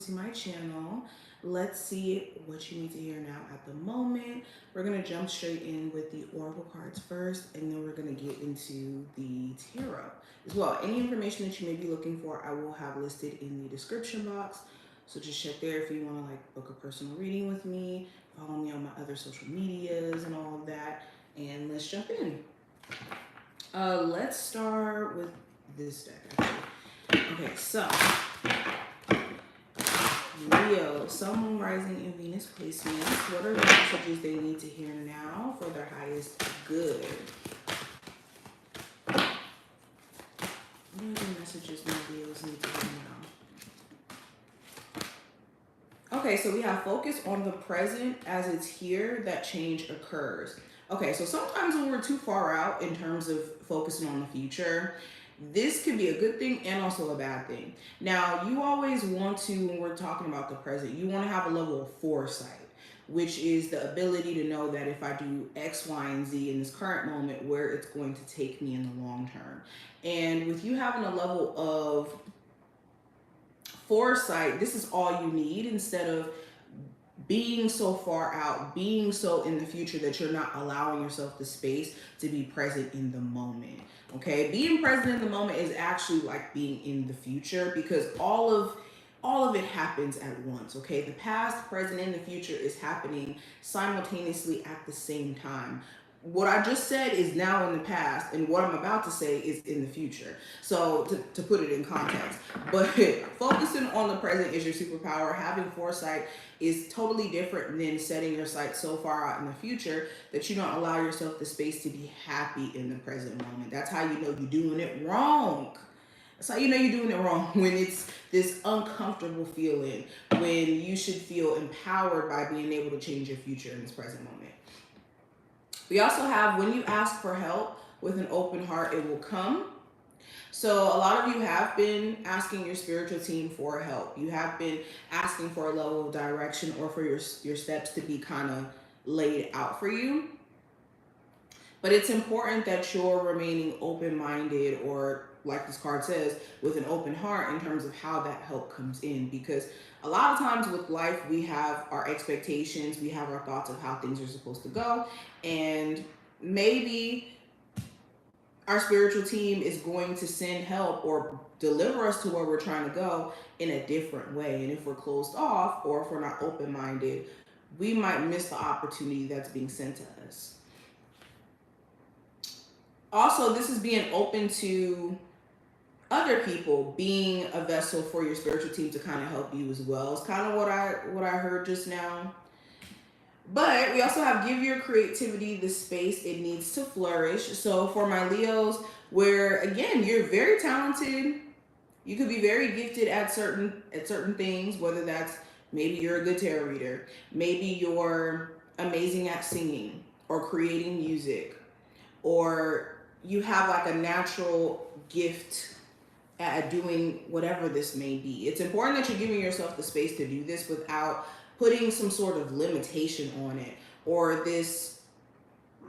to my channel. Let's see what you need to hear now at the moment. We're going to jump straight in with the oracle cards first, and then we're going to get into the tarot as well. Any information that you may be looking for, I will have listed in the description box. So just check there if you want to like book a personal reading with me. Follow me on my other social medias and all of that. And let's jump in. Let's start with this deck, actually. Okay, so Leo, Sun, Moon, Rising, and Venus placements. What are the messages they need to hear now for their highest good? What are the messages my Leos need to hear now? Okay, so we have focus on the present as it's here that change occurs. Okay, so sometimes when we're too far out in terms of focusing on the future, this could be a good thing and also a bad thing. Now, you always want to, when we're talking about the present, you want to have a level of foresight, which is the ability to know that if I do X, Y, and Z in this current moment, where it's going to take me in the long term. And with you having a level of foresight, this is all you need instead of being so far out, being so in the future that you're not allowing yourself the space to be present in the moment. Okay, being present in the moment is actually like being in the future, because all of it happens at once. Okay, the past, present, and the future is happening simultaneously at the same time. What I just said is now in the past, and what I'm about to say is in the future. So to put it in context, but focusing on the present is your superpower. Having foresight is totally different than setting your sights so far out in the future that you don't allow yourself the space to be happy in the present moment. That's how you know you're doing it wrong. That's how you know you're doing it wrong, when it's this uncomfortable feeling, when you should feel empowered by being able to change your future in this present moment. We also have, when you ask for help with an open heart, it will come. So a lot of you have been asking your spiritual team for help. You have been asking for a level of direction, or for your steps to be kind of laid out for you. But it's important that you're remaining open-minded, or like this card says, with an open heart in terms of how that help comes in. Because a lot of times with life, we have our expectations, we have our thoughts of how things are supposed to go. And maybe our spiritual team is going to send help or deliver us to where we're trying to go in a different way. And if we're closed off, or if we're not open-minded, we might miss the opportunity that's being sent to us. Also, this is being open to other people being a vessel for your spiritual team to kind of help you as well. It's kind of what I heard just now. But we also have, give your creativity the space it needs to flourish. So for my Leos, where again, you're very talented, you could be very gifted at certain things, whether that's maybe you're a good tarot reader, maybe you're amazing at singing or creating music, or you have like a natural gift at doing whatever this may be. It's important that you're giving yourself the space to do this without putting some sort of limitation on it, or this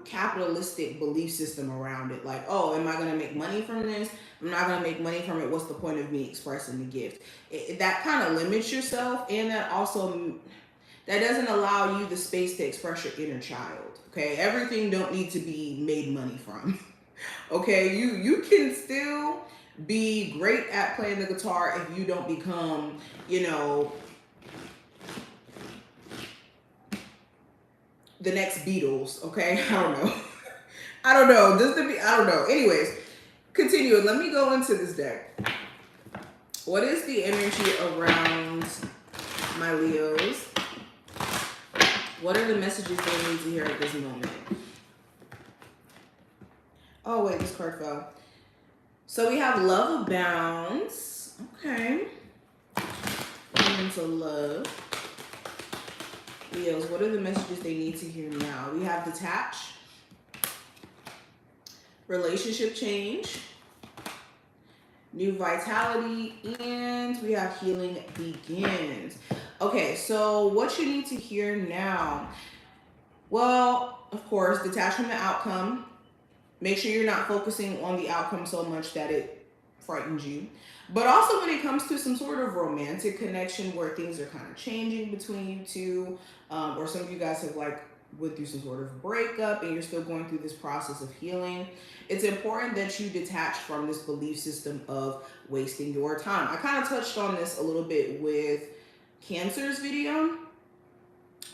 capitalistic belief system around it. Like, oh, am I going to make money from this? I'm not going to make money from it. What's the point of me expressing the gift? That kind of limits yourself, and that also, that doesn't allow you the space to express your inner child. Okay, everything don't need to be made money from. Okay, you can still be great at playing the guitar if you don't become, the next Beatles. Okay, I don't know. I don't know. I don't know. Anyways, continuing. Let me go into this deck. What is the energy around my Leos? What are the messages they need to hear at this moment? Oh, wait, this card fell. So we have love abounds. Okay. Into love. Leos, what are the messages they need to hear now? We have detach, relationship change, new vitality, and we have healing begins. Okay, so what you need to hear now? Well, of course, detach from the outcome. Make sure you're not focusing on the outcome so much that it frightens you. But also when it comes to some sort of romantic connection where things are kind of changing between you two, or some of you guys have like went through some sort of breakup and you're still going through this process of healing, it's important that you detach from this belief system of wasting your time. I kind of touched on this a little bit with Cancer's video,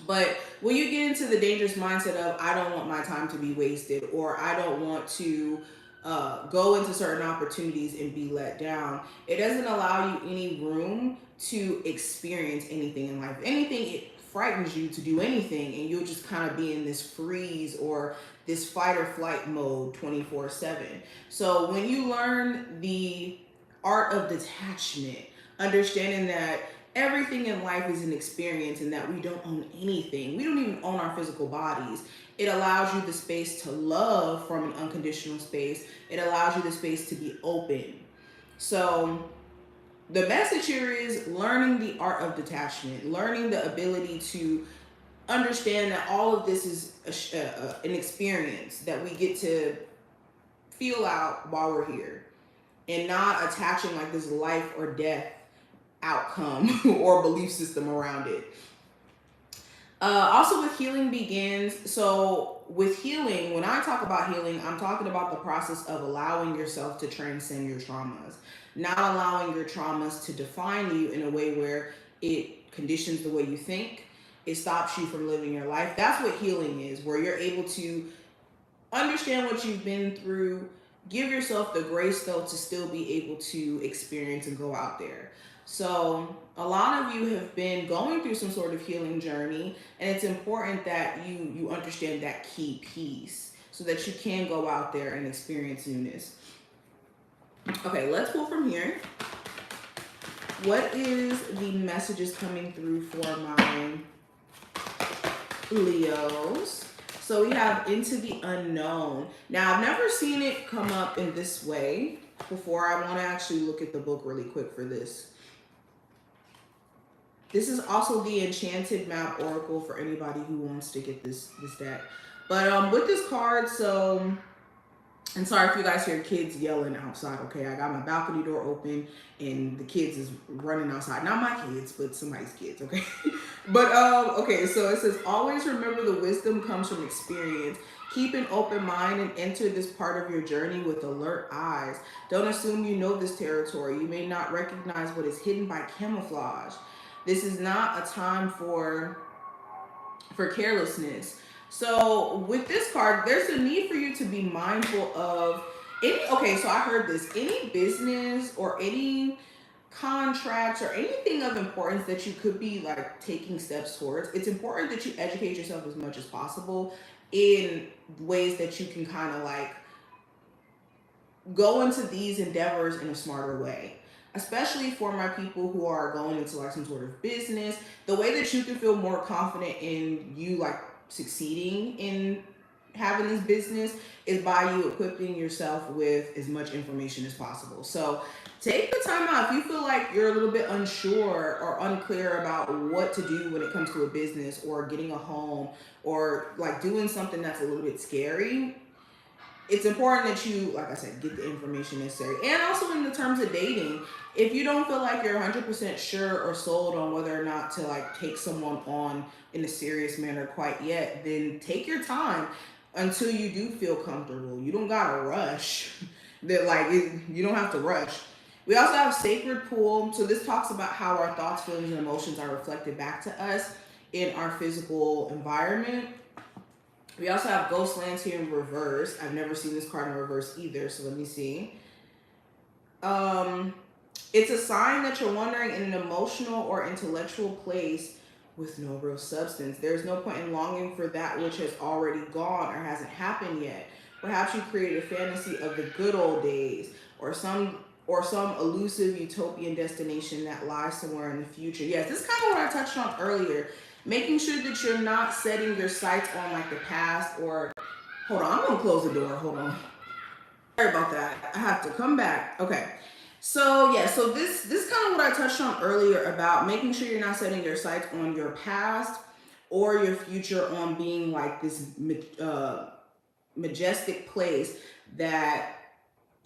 but when you get into the dangerous mindset of, I don't want my time to be wasted, or I don't want to go into certain opportunities and be let down, it doesn't allow you any room to experience anything in life. If anything, it frightens you to do anything, and you'll just kind of be in this freeze or this fight or flight mode 24/7. So when you learn the art of detachment, understanding that everything in life is an experience and that we don't own anything. We don't even own our physical bodies. It allows you the space to love from an unconditional space. It allows you the space to be open. So the message here is learning the art of detachment, learning the ability to understand that all of this is an experience that we get to feel out while we're here, and not attaching like this life or death outcome or belief system around it. Also with healing begins. So with healing, when I talk about healing, I'm talking about the process of allowing yourself to transcend your traumas, not allowing your traumas to define you in a way where it conditions the way you think. It stops you from living your life. That's what healing is, where you're able to understand what you've been through, give yourself the grace though to still be able to experience and go out there. So a lot of you have been going through some sort of healing journey, and it's important that you understand that key piece so that you can go out there and experience newness. Okay, let's pull from here. What is the messages coming through for my Leos? So we have into the unknown. Now, I've never seen it come up in this way before. I want to actually look at the book really quick for this. This is also the Enchanted Map Oracle for anybody who wants to get this deck. But with this card, so, and sorry if you guys hear kids yelling outside, okay? I got my balcony door open and the kids is running outside. Not my kids, but somebody's kids, okay? But, okay, so it says, always remember the wisdom comes from experience. Keep an open mind and enter this part of your journey with alert eyes. Don't assume you know this territory. You may not recognize what is hidden by camouflage. This is not a time for carelessness. So with this card, there's a need for you to be mindful of any, okay, so I heard this, any business or any contracts or anything of importance that you could be like taking steps towards. It's important that you educate yourself as much as possible in ways that you can kind of like go into these endeavors in a smarter way. Especially for my people who are going into like some sort of business, the way that you can feel more confident in you like succeeding in having this business is by you equipping yourself with as much information as possible. So take the time out. If you feel like you're a little bit unsure or unclear about what to do when it comes to a business or getting a home or like doing something that's a little bit scary, it's important that you, like I said, get the information necessary. And also in the terms of dating, if you don't feel like you're 100% sure or sold on whether or not to like take someone on in a serious manner quite yet, then take your time until you do feel comfortable. You don't gotta rush. That like you don't have to rush. We also have Sacred Pool. So this talks about how our thoughts, feelings, and emotions are reflected back to us in our physical environment. We also have Ghostlands here in reverse. I've never seen this card in reverse either, so let me see. It's a sign that you're wandering in an emotional or intellectual place with no real substance. There's no point in longing for that which has already gone or hasn't happened yet. Perhaps you created a fantasy of the good old days or some elusive utopian destination that lies somewhere in the future. Yes, this is kind of what I touched on earlier. Making sure that you're not setting your sights on like the past or, hold on, I'm gonna close the door, hold on. Sorry about that, I have to come back. Okay, so yeah, so this is kind of what I touched on earlier about making sure you're not setting your sights on your past or your future on being like this majestic place that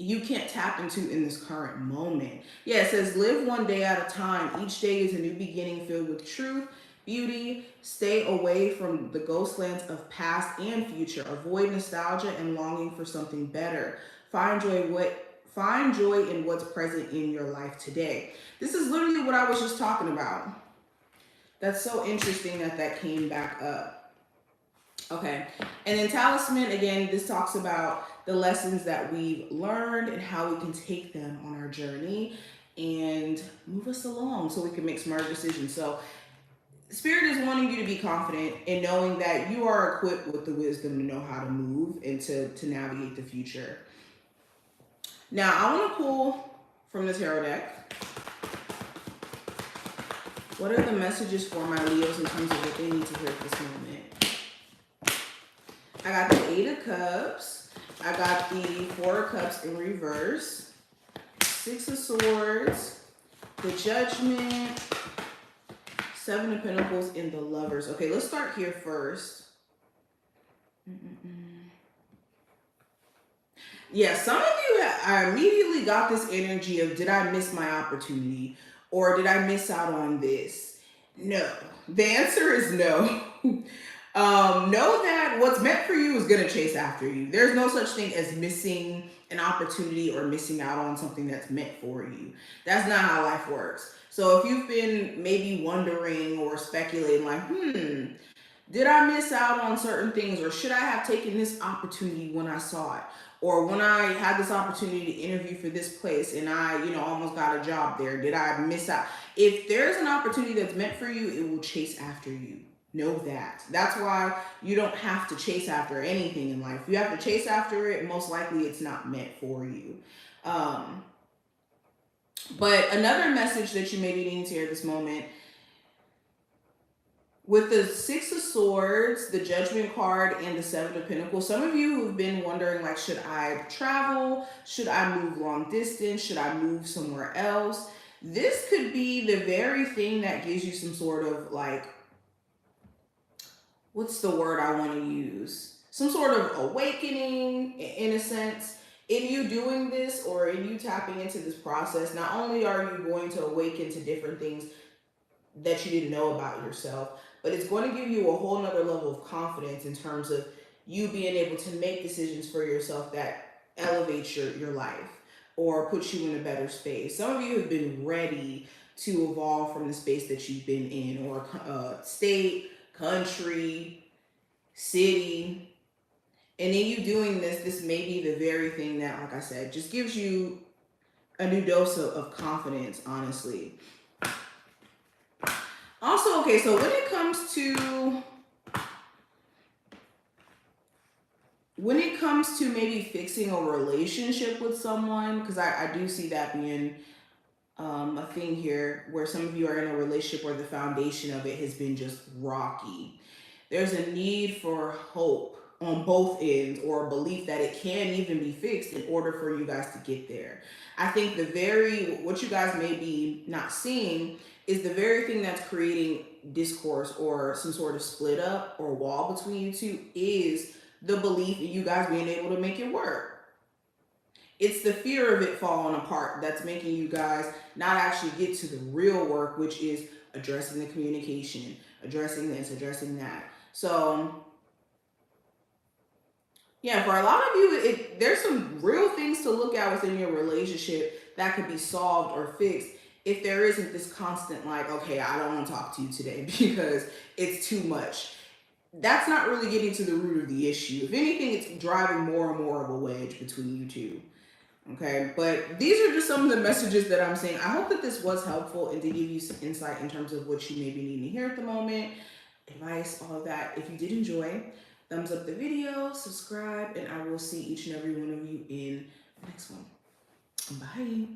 you can't tap into in this current moment. Yeah, it says live one day at a time. Each day is a new beginning filled with truth, beauty. Stay away from the ghostlands of past and future. Avoid nostalgia and longing for something better. Find joy in what's present in your life today. This is literally what I was just talking about. That's so interesting that that came back up. Okay. And then talisman, again, this talks about the lessons that we've learned and how we can take them on our journey and move us along so we can make smarter decisions. So Spirit is wanting you to be confident in knowing that you are equipped with the wisdom to know how to move and to navigate the future. Now, I want to pull from the tarot deck. What are the messages for my Leos in terms of what they need to hear at this moment? I got the Eight of Cups. I got the Four of Cups in reverse. Six of Swords. The Judgment. Seven of Pentacles in the Lovers. Okay, let's start here first. Yeah, some of you, I immediately got this energy of, did I miss my opportunity? Or did I miss out on this? No. The answer is no. Know that what's meant for you is going to chase after you. There's no such thing as missing an opportunity or missing out on something that's meant for you. That's not how life works. So if you've been maybe wondering or speculating like, did I miss out on certain things, or should I have taken this opportunity when I saw it? Or when I had this opportunity to interview for this place and I, almost got a job there, did I miss out? If there's an opportunity that's meant for you, it will chase after you. Know that. That's why you don't have to chase after anything in life. You have to chase after it, most likely it's not meant for you. But another message that you may be needing to hear at this moment, with the Six of Swords, the Judgment card, and the Seven of Pentacles, some of you who've been wondering, like, should I travel? Should I move long distance? Should I move somewhere else? This could be the very thing that gives you some sort of, like, what's the word I want to use? Some sort of awakening, in a sense. In you doing this or in you tapping into this process, not only are you going to awaken to different things that you didn't know about yourself, but it's going to give you a whole nother level of confidence in terms of you being able to make decisions for yourself that elevates your life or puts you in a better space. Some of you have been ready to evolve from the space that you've been in, or state, country, city. And in you doing this may be the very thing that, like I said, just gives you a new dose of confidence, honestly. Also, okay, so when it comes to maybe fixing a relationship with someone, because I do see that being a thing here, where some of you are in a relationship where the foundation of it has been just rocky. There's a need for hope on both ends, or a belief that it can even be fixed in order for you guys to get there. I think what you guys may be not seeing is the very thing that's creating discourse or some sort of split up or wall between you two is the belief in you guys being able to make it work. It's the fear of it falling apart that's making you guys not actually get to the real work, which is addressing the communication, addressing this, addressing that. So yeah, for a lot of you, there's some real things to look at within your relationship that could be solved or fixed if there isn't this constant, like, okay, I don't want to talk to you today because it's too much. That's not really getting to the root of the issue. If anything, it's driving more and more of a wedge between you two. Okay, but these are just some of the messages that I'm saying. I hope that this was helpful and to give you some insight in terms of what you may be needing to hear at the moment, advice, all of that. If you did enjoy, thumbs up the video, subscribe, and I will see each and every one of you in the next one. Bye.